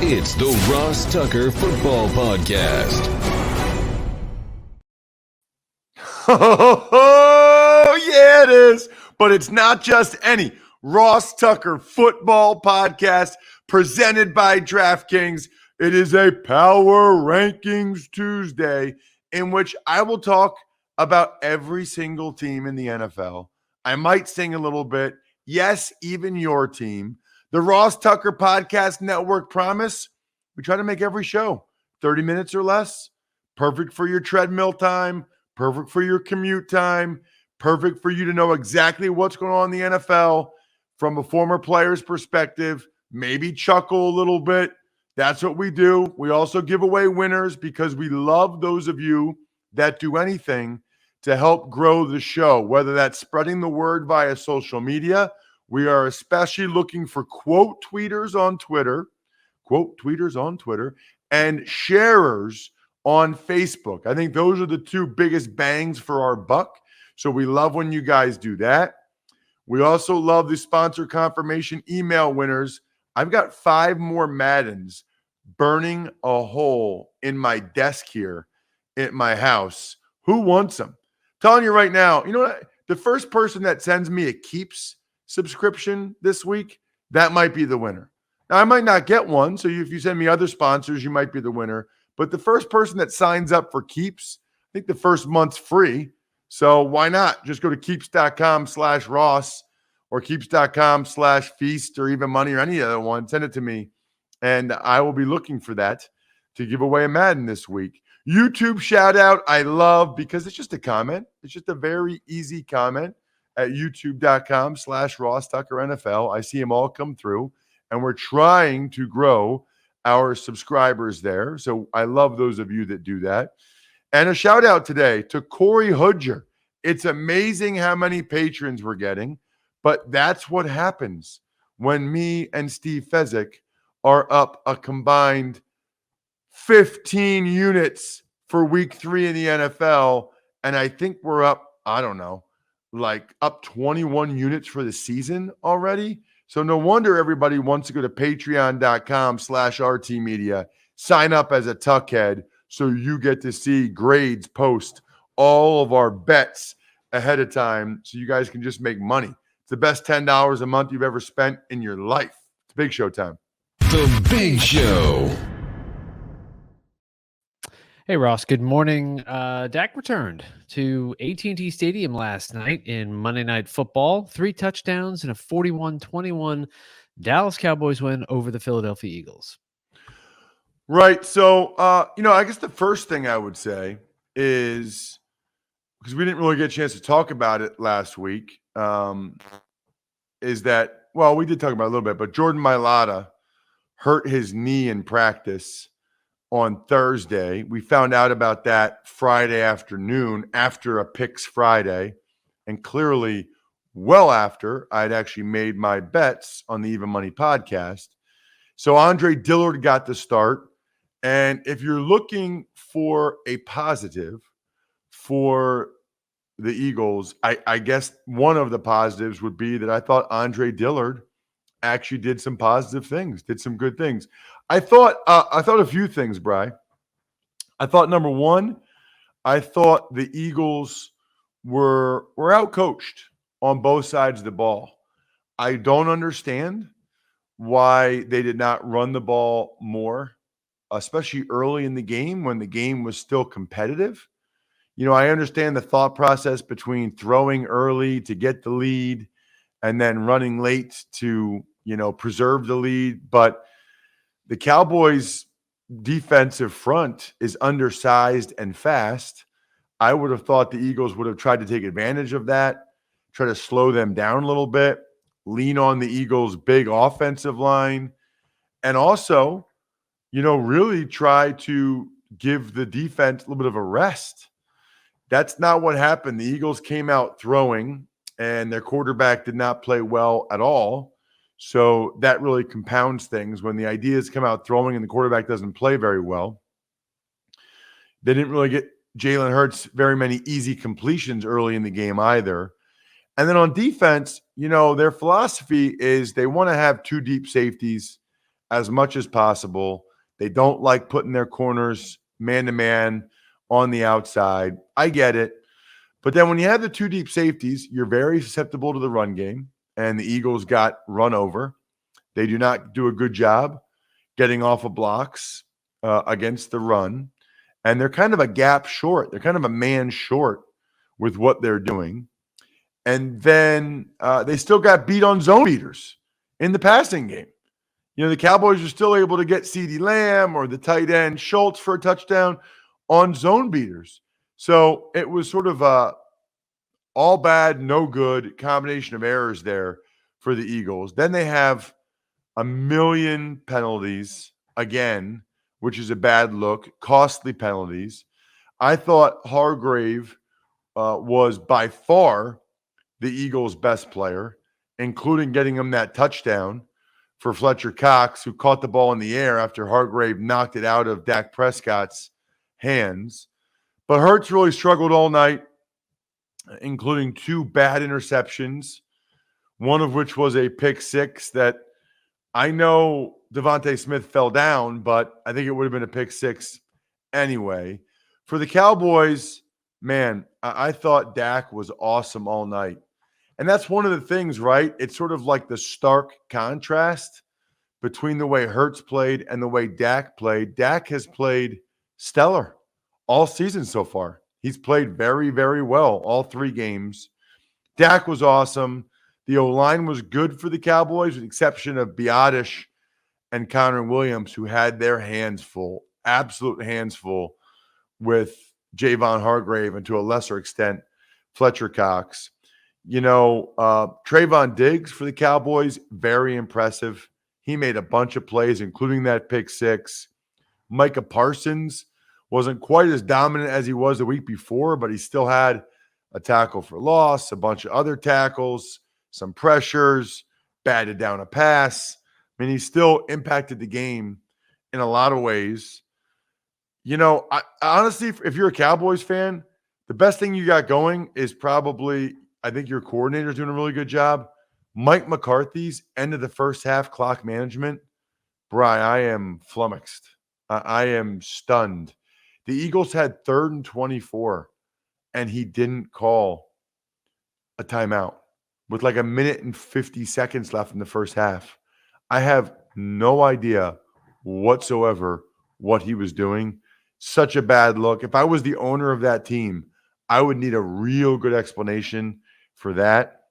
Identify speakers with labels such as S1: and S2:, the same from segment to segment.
S1: It's the Ross Tucker Football Podcast.
S2: Oh, yeah, it is. But it's not just any Ross Tucker Football Podcast presented by DraftKings. It is a Power Rankings Tuesday in which I will talk about every single team in the NFL. I might sing a little bit. Yes, even your team. The Ross Tucker Podcast Network promise, we try to make every show 30 minutes or less. Perfect for your treadmill time, perfect for your commute time, perfect for you to know exactly what's going on in the NFL from a former player's perspective, maybe chuckle a little bit. That's what we do. We also give away winners because we love those of you that do anything to help grow the show, whether that's spreading the word via social media. We are especially looking for quote tweeters on Twitter, and sharers on Facebook. I think those are the two biggest bangs for our buck. So we love when you guys do that. We also love the sponsor confirmation email winners. I've got 5 more Maddens burning a hole in my desk here at my house. Who wants them? Telling you right now, you know what? The first person that sends me a Keeps subscription this week, that might be the winner. Now, I might not get one, so if you send me other sponsors, you might be the winner. But the first person that signs up for Keeps, I think the first month's free. So why not? Just go to keeps.com/Ross or keeps.com/Feast or Even Money or any other one. Send it to me, and I will be looking for that to give away a Madden this week. YouTube shout out, I love because it's just a comment. It's just a very easy comment at youtube.com/Ross Tucker NFL. I see them all come through, and we're trying to grow our subscribers there. So I love those of you that do that. And a shout out today to Corey Hudger. It's amazing how many patrons we're getting, but that's what happens when me and Steve Fezzik are up a combined 15 units for week 3 in the NFL. And I think we're up, I don't know, like up 21 units for the season already. So no wonder everybody wants to go to patreon.com/RT Media, sign up as a Tuckhead so you get to see grades post all of our bets ahead of time so you guys can just make money. It's the best $10 a month you've ever spent in your life. It's Big Show time.
S1: The Big Show.
S3: Hey, Ross, good morning. Dak returned to AT&T Stadium last night in Monday Night Football. 3 touchdowns and a 41-21 Dallas Cowboys win over the Philadelphia Eagles.
S2: Right. So, I guess the first thing I would say is, because we didn't really get a chance to talk about it last week, is that, well, we did talk about it a little bit, but Jordan Mailata hurt his knee in practice on Thursday. We found out about that Friday afternoon after a Picks Friday, and clearly well after I'd actually made my bets on the Even Money podcast. So Andre Dillard got the start. And if you're looking for a positive for the Eagles, I guess one of the positives would be that I thought Andre Dillard actually did some positive things, did some good things. I thought a few things, Bri. I thought, number one, I thought the Eagles were outcoached on both sides of the ball. I don't understand why they did not run the ball more, especially early in the game when the game was still competitive. I understand the thought process between throwing early to get the lead and then running late to, preserve the lead. But the Cowboys' defensive front is undersized and fast. I would have thought the Eagles would have tried to take advantage of that, try to slow them down a little bit, lean on the Eagles' big offensive line, and also, really try to give the defense a little bit of a rest. That's not what happened. The Eagles came out throwing, and their quarterback did not play well at all. So that really compounds things when the ideas come out throwing and the quarterback doesn't play very well. They didn't really get Jalen Hurts very many easy completions early in the game either. And then on defense, their philosophy is they want to have 2 deep safeties as much as possible. They don't like putting their corners man-to-man on the outside. I get it. But then when you have the two deep safeties, you're very susceptible to the run game, and the Eagles got run over. They do not do a good job getting off of blocks against the run, and they're kind of a gap short. They're kind of a man short with what they're doing. And then they still got beat on zone beaters in the passing game. You know, the Cowboys are still able to get CeeDee Lamb or the tight end Schultz for a touchdown on zone beaters. So it was sort of a all bad, no good combination of errors there for the Eagles. Then they have a million penalties again, which is a bad look, costly penalties. I thought Hargrave was by far the Eagles' best player, including getting him that touchdown for Fletcher Cox, who caught the ball in the air after Hargrave knocked it out of Dak Prescott's hands. But Hurts really struggled all night, including two bad interceptions, one of which was a pick six that I know Devontae Smith fell down, but I think it would have been a pick six anyway. For the Cowboys, man, I thought Dak was awesome all night. And that's one of the things, right? It's sort of like the stark contrast between the way Hurts played and the way Dak played. Dak has played stellar all season so far. He's played very, very well all three games. Dak was awesome. The O-line was good for the Cowboys, with the exception of Biotish and Connor Williams, who had their hands full, absolute hands full, with Javon Hargrave and to a lesser extent, Fletcher Cox. You know, Trayvon Diggs for the Cowboys, very impressive. He made a bunch of plays, including that pick six. Micah Parsons wasn't quite as dominant as he was the week before, but he still had a tackle for loss, a bunch of other tackles, some pressures, batted down a pass. I mean, he still impacted the game in a lot of ways. You know, I honestly, if you're a Cowboys fan, the best thing you got going is probably, I think your coordinator's doing a really good job. Mike McCarthy's end of the first half clock management. Bri, I am flummoxed. I am stunned. The Eagles had 3rd and 24, and he didn't call a timeout with like a minute and 50 seconds left in the first half. I have no idea whatsoever what he was doing. Such a bad look. If I was the owner of that team, I would need a real good explanation for that.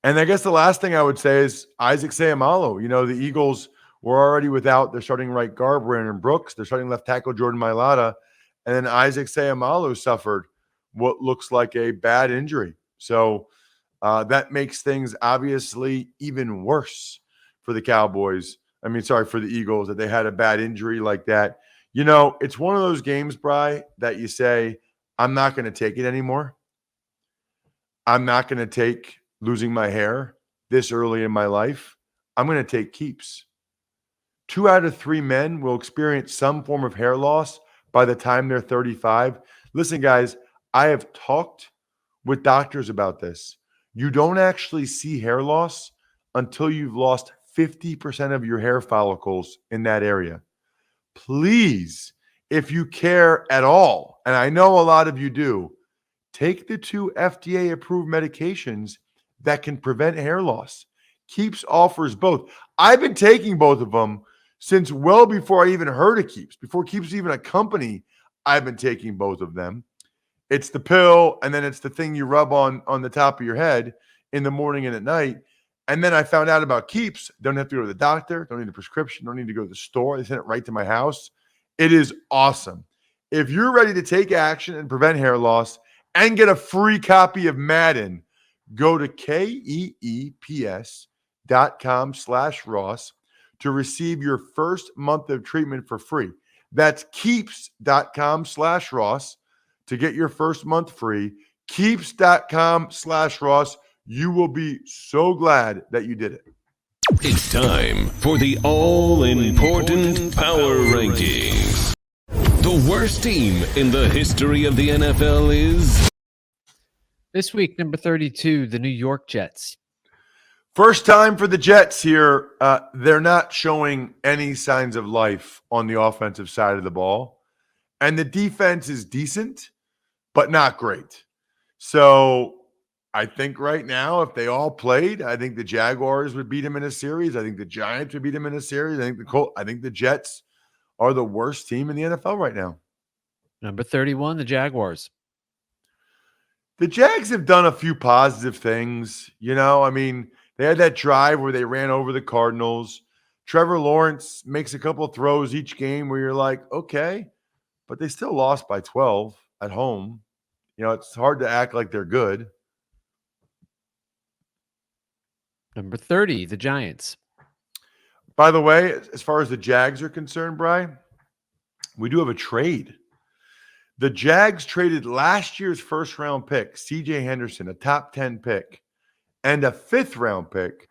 S2: And I guess the last thing I would say is Isaac Seumalo. You know, the Eagles were already without their starting right guard, Brandon Brooks, their starting left tackle, Jordan Mailata, and then Isaac Seumalo suffered what looks like a bad injury. So that makes things obviously even worse for the Cowboys. For the Eagles, that they had a bad injury like that. You know, it's one of those games, Bri, that you say, I'm not going to take it anymore. I'm not going to take losing my hair this early in my life. I'm going to take keeps. 2 out of 3 men will experience some form of hair loss by the time they're 35. Listen, guys, I have talked with doctors about this. You don't actually see hair loss until you've lost 50% of your hair follicles in that area. Please, if you care at all, and I know a lot of you do, take the 2 FDA-approved medications that can prevent hair loss. Keeps offers both. I've been taking both of them since well before I even heard of Keeps. Before Keeps was even a company, I've been taking both of them. It's the pill, and then it's the thing you rub on the top of your head in the morning and at night. And then I found out about Keeps. Don't have to go to the doctor. Don't need a prescription. Don't need to go to the store. They send it right to my house. It is awesome. If you're ready to take action and prevent hair loss and get a free copy of Madden, go to keeps.com/Ross to receive your first month of treatment for free. That's keeps.com/Ross to get your first month free. Keeps.com/Ross. You will be so glad that you did it.
S1: It's time for the all-important Power Rankings. The worst team in the history of the NFL is...
S3: This week, number 32, the New York Jets.
S2: First time for the Jets here. They're not showing any signs of life on the offensive side of the ball. And the defense is decent, but not great. So I think right now, if they all played, I think the Jaguars would beat them in a series. I think the Giants would beat them in a series. I think the Jets are the worst team in the NFL right now.
S3: Number 31, the Jaguars.
S2: The Jags have done a few positive things. They had that drive where they ran over the Cardinals. Trevor Lawrence makes a couple of throws each game where you're like, okay, but they still lost by 12 at home. It's hard to act like they're good.
S3: Number 30, the Giants.
S2: By the way, as far as the Jags are concerned, Brian, we do have a trade. The Jags traded last year's first-round pick, C.J. Henderson, a top 10 pick, and a fifth-round pick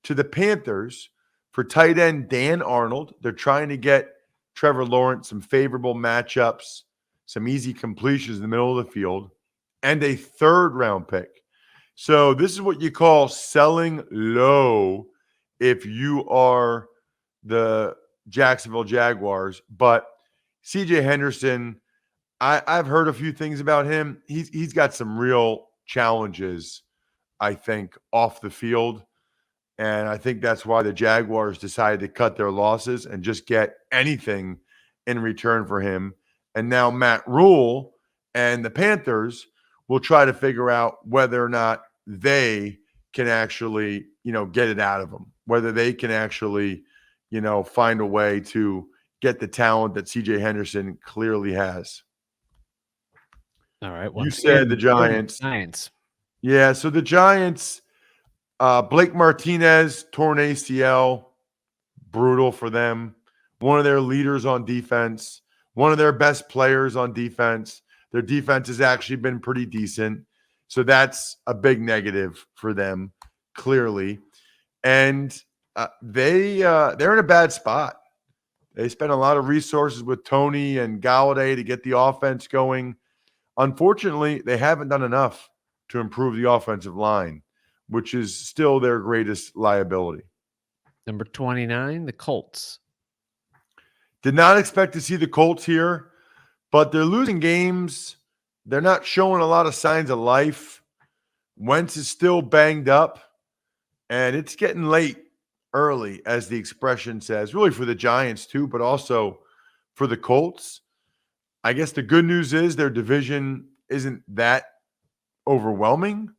S2: to the Panthers for tight end Dan Arnold. They're trying to get Trevor Lawrence some favorable matchups, some easy completions in the middle of the field, and a third-round pick. So this is what you call selling low if you are the Jacksonville Jaguars. But C.J. Henderson, I've heard a few things about him. He's got some real challenges, I think, off the field. And I think that's why the Jaguars decided to cut their losses and just get anything in return for him. And now Matt Rule and the Panthers will try to figure out whether or not they can actually, get it out of him, whether they can actually, find a way to get the talent that C.J. Henderson clearly has.
S3: All right.
S2: You said the Giants.
S3: Giants.
S2: Yeah, so the Giants, Blake Martinez, torn ACL, brutal for them. One of their leaders on defense, one of their best players on defense. Their defense has actually been pretty decent. So that's a big negative for them, clearly. And they're in a bad spot. They spent a lot of resources with Tony and Galladay to get the offense going. Unfortunately, they haven't done enough to improve the offensive line, which is still their greatest liability.
S3: Number 29, the Colts.
S2: Did not expect to see the Colts here, but they're losing games. They're not showing a lot of signs of life. Wentz is still banged up, and it's getting late early, as the expression says, really for the Giants too, but also for the Colts. I guess the good news is their division isn't that overwhelming,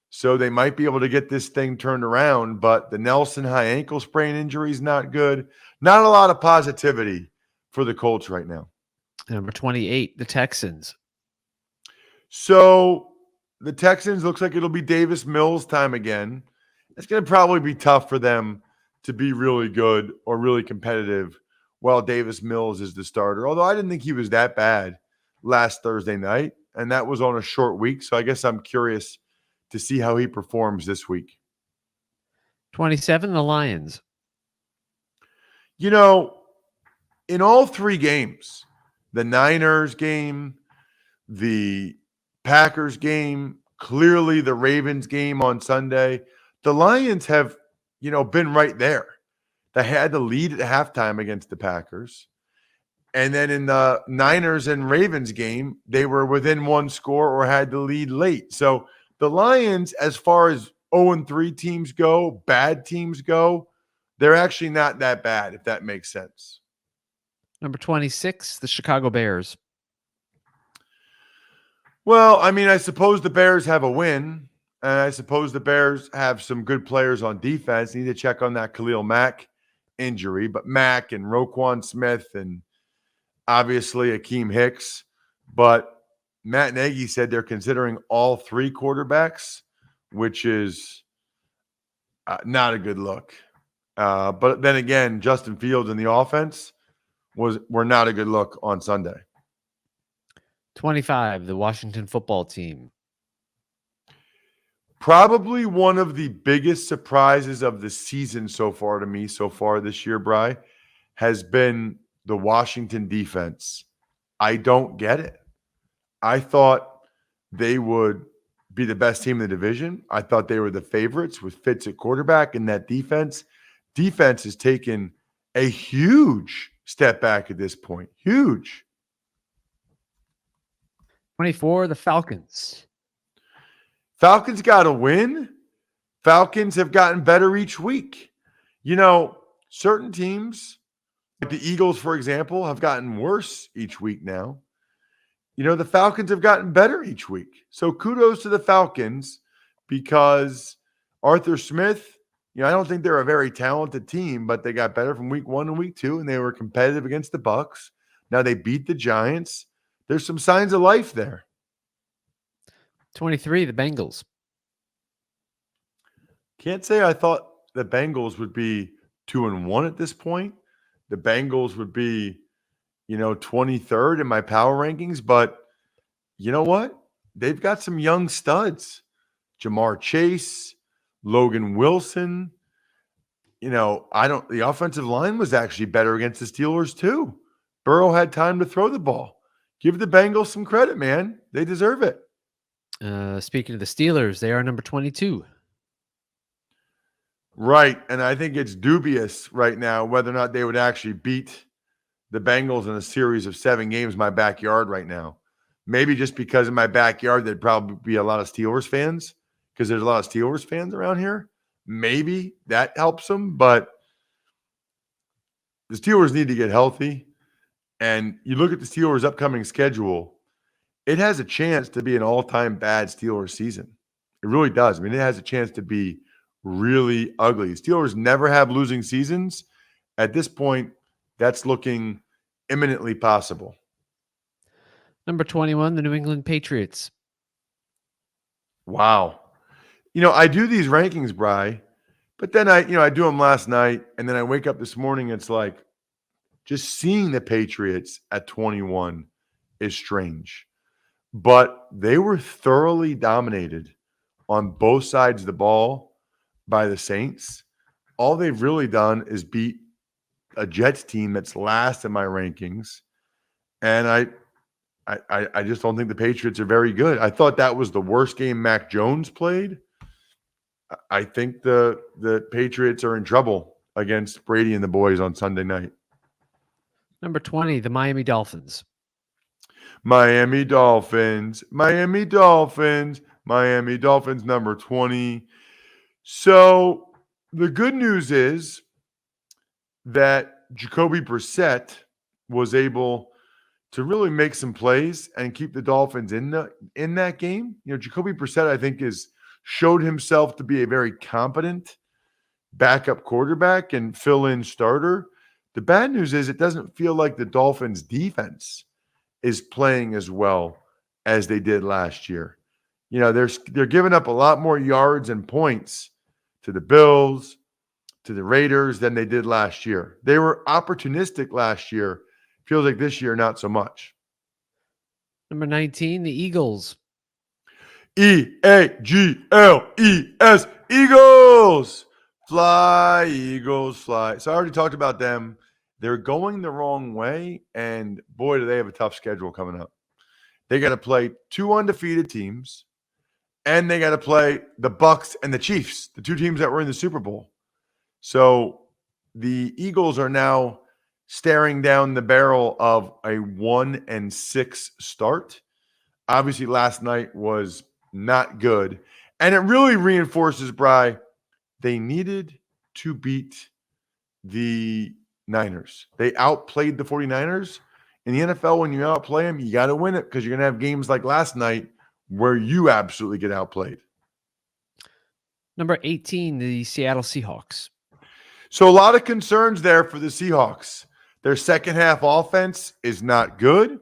S2: so they might be able to get this thing turned around, but the Nelson high ankle sprain injury is not good. Not a lot of positivity for the Colts right now.
S3: Number 28, the Texans.
S2: So the Texans, looks like it'll be Davis Mills time again. It's going to probably be tough for them to be really good or really competitive while Davis Mills is the starter, although I didn't think he was that bad last Thursday night, and that was on a short week, so I guess I'm curious to see how he performs this week.
S3: 27, the Lions.
S2: In all three games, the Niners game, the Packers game, clearly the Ravens game on Sunday, the Lions have, been right there. They had the lead at halftime against the Packers. And then in the Niners and Ravens game, they were within one score or had the lead late. So the Lions, as far as 0-3 teams go, bad teams go, they're actually not that bad, if that makes sense.
S3: Number 26, the Chicago Bears.
S2: Well, I suppose the Bears have a win, and I suppose the Bears have some good players on defense. Need to check on that Khalil Mack injury, but Mack and Roquan Smith and obviously Akeem Hicks. But Matt Nagy said they're considering all three quarterbacks, which is not a good look. But then again, Justin Fields in the offense were not a good look on Sunday.
S3: 25, the Washington football team.
S2: Probably one of the biggest surprises of the season so far to me, so far this year, Bri, has been the Washington defense. I don't get it. I thought they would be the best team in the division. I thought they were the favorites with Fitz at quarterback, and that defense has taken a huge step back at this point. Huge.
S3: 24, the Falcons.
S2: Falcons got to win. Falcons have gotten better each week. Certain teams, like the Eagles, for example, have gotten worse each week now. The Falcons have gotten better each week. So kudos to the Falcons because Arthur Smith, I don't think they're a very talented team, but they got better from week 1 and week 2, and they were competitive against the Bucs. Now they beat the Giants. There's some signs of life there.
S3: 23, the Bengals.
S2: Can't say I thought the Bengals would be 2-1 at this point. The Bengals would be, 23rd in my power rankings, but you know what? They've got some young studs. Jamar Chase, Logan Wilson. The offensive line was actually better against the Steelers too. Burrow had time to throw the ball. Give the Bengals some credit, man. They deserve it.
S3: Speaking of the Steelers, they are number 22.
S2: Right. And I think it's dubious right now whether or not they would actually beat the Bengals in a series of 7 games in my backyard right now. Maybe just because in my backyard, there'd probably be a lot of Steelers fans because there's a lot of Steelers fans around here. Maybe that helps them, but the Steelers need to get healthy. And you look at the Steelers' upcoming schedule, it has a chance to be an all-time bad Steelers season. It really does. It has a chance to be really ugly. Steelers never have losing seasons. At this point, that's looking imminently possible.
S3: Number 21, the New England Patriots.
S2: Wow. I do these rankings, Bri, but then I do them last night, and then I wake up this morning, it's like just seeing the Patriots at 21 is strange. But they were thoroughly dominated on both sides of the ball by the Saints. All they've really done is beat a Jets team that's last in my rankings. And I just don't think the Patriots are very good. I thought that was the worst game Mac Jones played. I think the Patriots are in trouble against Brady and the boys on Sunday night.
S3: Number 20, the Miami Dolphins.
S2: Miami Dolphins, number 20. So the good news is that Jacoby Brissett was able to really make some plays and keep the Dolphins in that game. Jacoby Brissett, I think, has showed himself to be a very competent backup quarterback and fill-in starter. The bad news is it doesn't feel like the Dolphins' defense is playing as well as they did last year. They're giving up a lot more yards and points to the Bills, to the Raiders than they did last year. They were opportunistic last year. Feels like this year, not so much.
S3: Number 19, the Eagles.
S2: Eagles, Eagles. Fly, Eagles, fly. So I already talked about them. They're going the wrong way, and boy, do they have a tough schedule coming up. They got to play 2 undefeated teams, and they got to play the Bucs and the Chiefs, the 2 teams that were in the Super Bowl. So the Eagles are now staring down the barrel of a 1-6 start. Obviously, last night was not good, and it really reinforces, Bri, they needed to beat the Niners. They outplayed the 49ers. In the NFL, when you outplay them, you got to win it because you're going to have games like last night where you absolutely get outplayed.
S3: Number 18, the Seattle Seahawks.
S2: So a lot of concerns there for the Seahawks. Their second half offense is not good.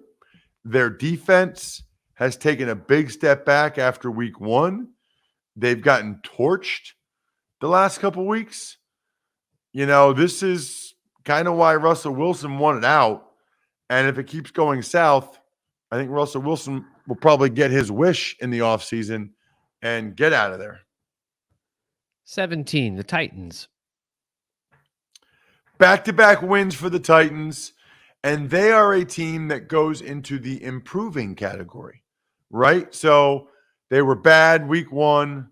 S2: Their defense has taken a big step back after week 1. They've gotten torched the last couple weeks. This is kind of why Russell Wilson wanted out. And if it keeps going south, I think Russell Wilson will probably get his wish in the offseason and get out of there.
S3: 17, the Titans.
S2: Back-to-back wins for the Titans, and they are a team that goes into the improving category, right? So They were bad week 1.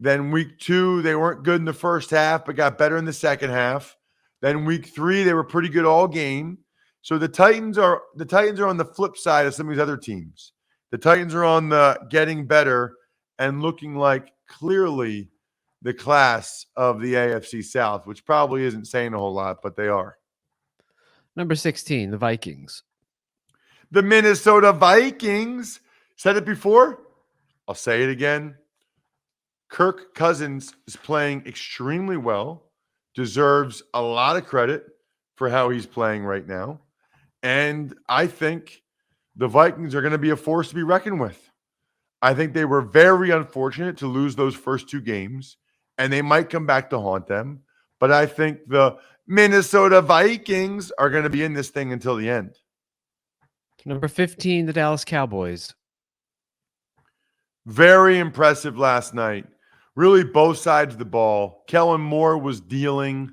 S2: Then week 2, they weren't good in the first half, but got better in the second half. Then week 3, they were pretty good all game. So the Titans are on the flip side of some of these other teams. The Titans are on the getting better and looking like clearly the class of the AFC South, which probably isn't saying a whole lot, but they are.
S3: Number 16, the Vikings.
S2: The Minnesota Vikings. Said it before. I'll say it again. Kirk Cousins is playing extremely well, deserves a lot of credit for how he's playing right now. And I think the Vikings are going to be a force to be reckoned with. I think they were very unfortunate to lose those first 2 games, and they might come back to haunt them. But I think the Minnesota Vikings are going to be in this thing until the end.
S3: Number 15, the Dallas Cowboys.
S2: Very impressive last night. Really both sides of the ball. Kellen Moore was dealing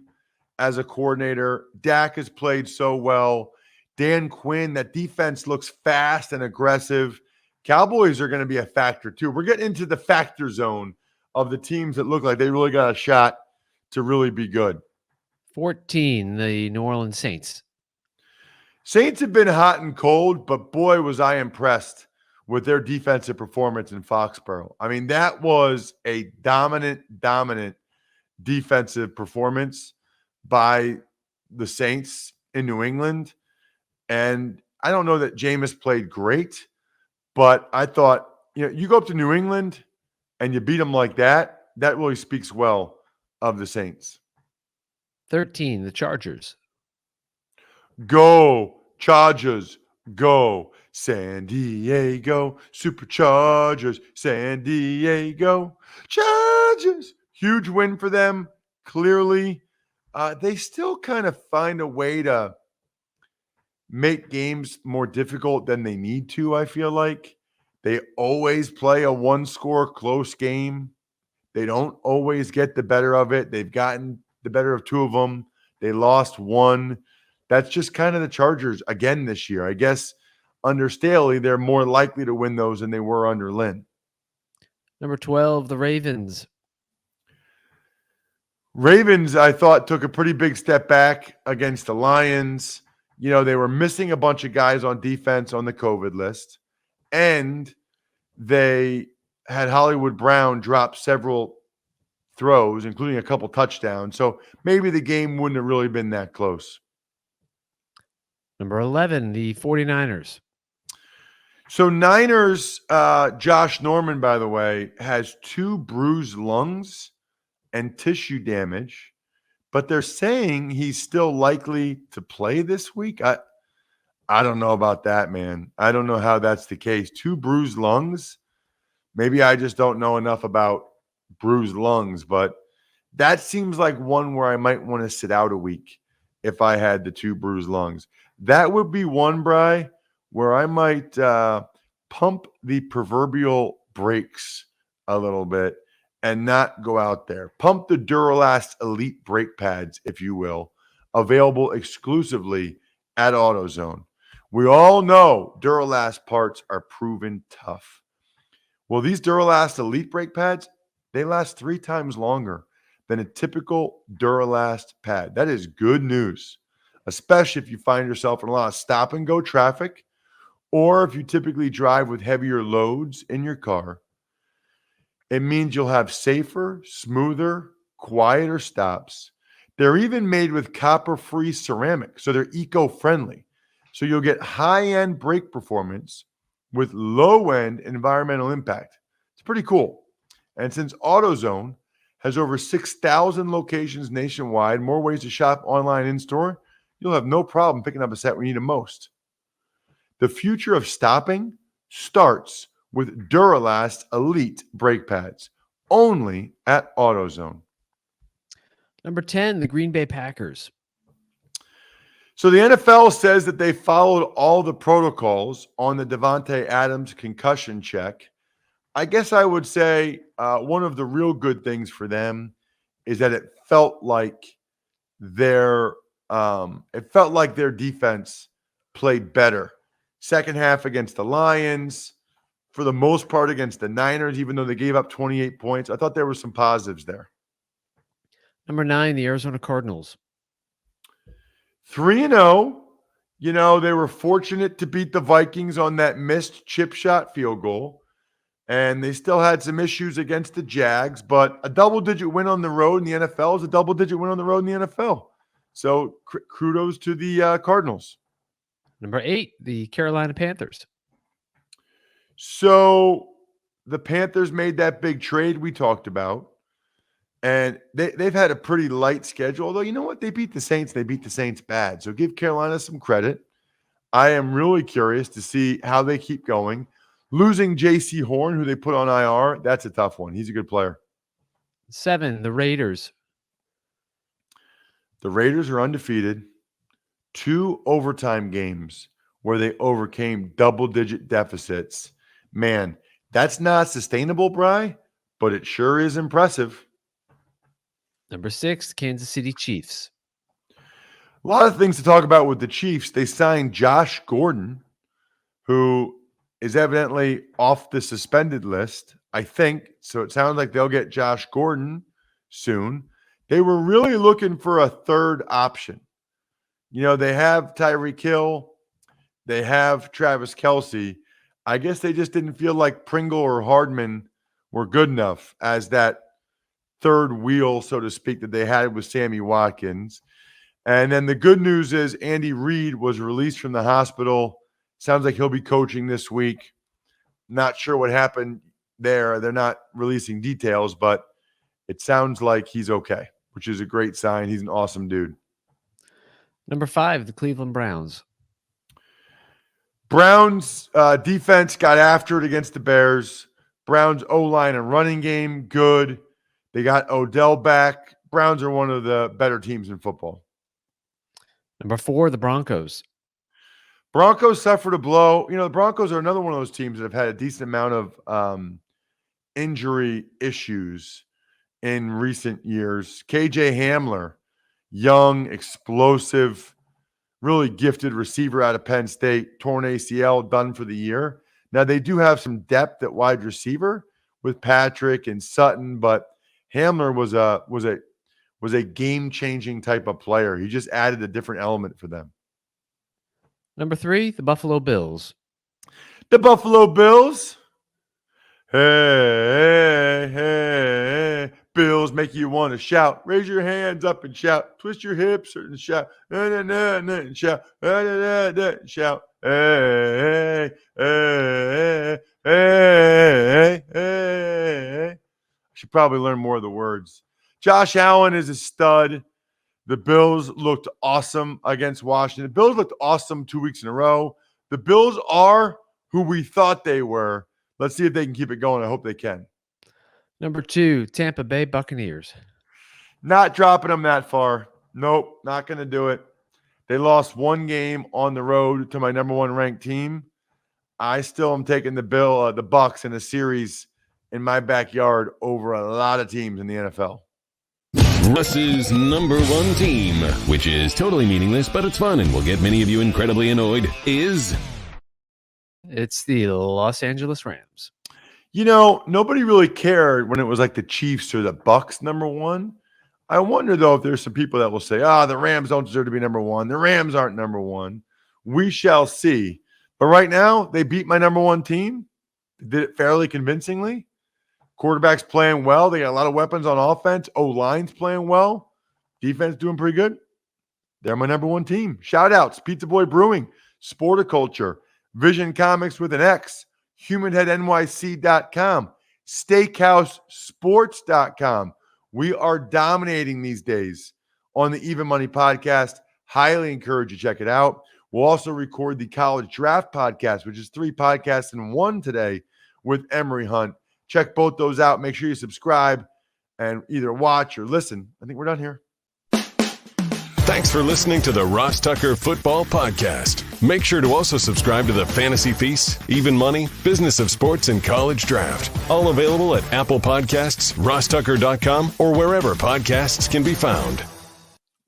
S2: as a coordinator. Dak has played so well. Dan Quinn, that defense looks fast and aggressive. Cowboys are going to be a factor too. We're getting into the factor zone of the teams that look like they really got a shot to really be good.
S3: 14, the New Orleans Saints.
S2: Saints have been hot and cold, but boy, was I impressed with their defensive performance in Foxborough. I mean, that was a dominant defensive performance by the Saints in New England. And I don't know that Jameis played great, but I thought, you go up to New England and you beat them like that, that really speaks well of the Saints.
S3: 13, the Chargers.
S2: Go, Chargers, go. San Diego Superchargers, San Diego Chargers. Huge win for them, clearly. They still kind of find a way to make games more difficult than they need to, I feel like. They always play a one-score close game. They don't always get the better of it. They've gotten the better of 2 of them. They lost 1. That's just kind of the Chargers again this year. I guess under Staley, they're more likely to win those than they were under Lynn.
S3: Number 12, the Ravens.
S2: Ravens, I thought, took a pretty big step back against the Lions. They were missing a bunch of guys on defense on the COVID list, and they had Hollywood Brown drop several throws, including a couple touchdowns. So maybe the game wouldn't have really been that close.
S3: Number 11, the 49ers.
S2: So Niners, Josh Norman, by the way, has 2 bruised lungs and tissue damage, but they're saying he's still likely to play this week. I don't know about that, man. I don't know how that's the case. 2 bruised lungs. Maybe I just don't know enough about bruised lungs, but that seems like one where I might want to sit out a week if I had the 2 bruised lungs. That would be one, Bri, where I might pump the proverbial brakes a little bit and not go out there. Pump the Duralast Elite brake pads, if you will, available exclusively at AutoZone. We all know Duralast parts are proven tough. Well, these Duralast Elite brake pads, they last 3 times longer than a typical Duralast pad. That is good news, especially if you find yourself in a lot of stop-and-go traffic, or if you typically drive with heavier loads in your car. It means you'll have safer, smoother, quieter stops. They're even made with copper-free ceramic, so they're eco-friendly. So you'll get high-end brake performance with low-end environmental impact. It's pretty cool. And since AutoZone has over 6,000 locations nationwide, more ways to shop online in-store, you'll have no problem picking up a set when you need it most. The future of stopping starts with Duralast Elite brake pads, only at AutoZone.
S3: Number 10, the Green Bay Packers.
S2: So the NFL says that they followed all the protocols on the Davante Adams concussion check. I guess I would say one of the real good things for them is that it felt like their defense played better. Second half against the Lions, for the most part against the Niners, even though they gave up 28 points. I thought there were some positives there.
S3: Number 9, the Arizona Cardinals.
S2: 3-0. You know, they were fortunate to beat the Vikings on that missed chip shot field goal. And they still had some issues against the Jags, but a double-digit win on the road in the NFL is a double-digit win on the road in the NFL. So kudos to the Cardinals.
S3: Number 8, the Carolina Panthers.
S2: So the Panthers made that big trade we talked about, and they've had a pretty light schedule. Although, you know what? They beat the Saints. They beat the Saints bad. So give Carolina some credit. I am really curious to see how they keep going. Losing J.C. Horn, who they put on IR, that's a tough one. He's a good player.
S3: 7, the Raiders.
S2: The Raiders are undefeated. 2 overtime games where they overcame double-digit deficits. Man, that's not sustainable, Bri, but it sure is impressive.
S3: Number 6, Kansas City Chiefs.
S2: A lot of things to talk about with the Chiefs. They signed Josh Gordon, who is evidently off the suspended list, I think. So it sounds like they'll get Josh Gordon soon. They were really looking for a third option. You know, they have Tyreek Hill. They have Travis Kelce. I guess they just didn't feel like Pringle or Hardman were good enough as that third wheel, so to speak, that they had with Sammy Watkins. And then the good news is Andy Reid was released from the hospital. Sounds like he'll be coaching this week. Not sure what happened there. They're not releasing details, but it sounds like he's okay, which is a great sign. He's an awesome dude.
S3: Number 5, the Cleveland Browns.
S2: Browns defense got after it against the Bears. Browns O-line and running game, good. They got Odell back. Browns are one of the better teams in football.
S3: Number 4, the Broncos.
S2: Broncos suffered a blow. You know, the Broncos are another one of those teams that have had a decent amount of injury issues in recent years. KJ Hamler, young, explosive, really gifted receiver out of Penn State, torn ACL, done for the year. Now, they do have some depth at wide receiver with Patrick and Sutton, but Hamler was a game-changing type of player. He just added a different element for them.
S3: Number 3, the Buffalo Bills.
S2: The Buffalo Bills. Hey, hey, hey. Bills make you want to shout. Raise your hands up and shout. Twist your hips and shout. And shout. And shout. Hey, hey, hey, hey, hey. I should probably learn more of the words. Josh Allen is a stud. The Bills looked awesome against Washington. The Bills looked awesome 2 weeks in a row. The Bills are who we thought they were. Let's see if they can keep it going. I hope they can.
S3: Number 2, Tampa Bay Buccaneers.
S2: Not dropping them that far. Nope, not going to do it. They lost one game on the road to my number 1 ranked team. I still am taking the Bucs in a series in my backyard over a lot of teams in the NFL.
S1: Russ's number 1 team, which is totally meaningless, but it's fun and will get many of you incredibly annoyed, is...
S3: It's the Los Angeles Rams.
S2: You know, nobody really cared when it was like the Chiefs or the Bucs number 1. I wonder, though, if there's some people that will say, the Rams don't deserve to be number 1. The Rams aren't number 1. We shall see. But right now, they beat my number 1 team. They did it fairly convincingly. Quarterback's playing well. They got a lot of weapons on offense. O-line's playing well. Defense doing pretty good. They're my number 1 team. Shout-outs, Pizza Boy Brewing, Sporticulture, Vision Comics with an X, HumanHeadNYC.com, SteakhouseSports.com. We are dominating these days on the Even Money podcast. Highly encourage you to check it out. We'll also record the College Draft podcast, which is 3 podcasts in 1 today with Emery Hunt. Check both those out. Make sure you subscribe and either watch or listen. I think we're done here.
S1: Thanks for listening to the Ross Tucker Football Podcast. Make sure to also subscribe to the Fantasy Feast, Even Money, Business of Sports, and College Draft. All available at Apple Podcasts, rosstucker.com, or wherever podcasts can be found.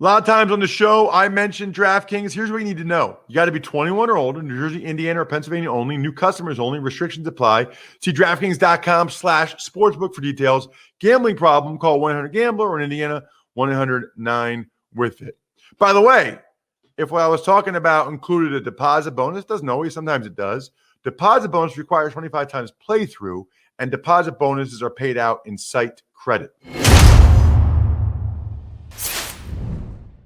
S2: A lot of times on the show, I mentioned DraftKings. Here's what you need to know. You got to be 21 or older, New Jersey, Indiana, or Pennsylvania only. New customers only. Restrictions apply. See DraftKings.com/sportsbook for details. Gambling problem, call 1-800-GAMBLER, or in Indiana, 1-800-9-WITH-IT. By the way, if what I was talking about included a deposit bonus, doesn't always, sometimes it does. Deposit bonus requires 25 times playthrough, and deposit bonuses are paid out in site credit.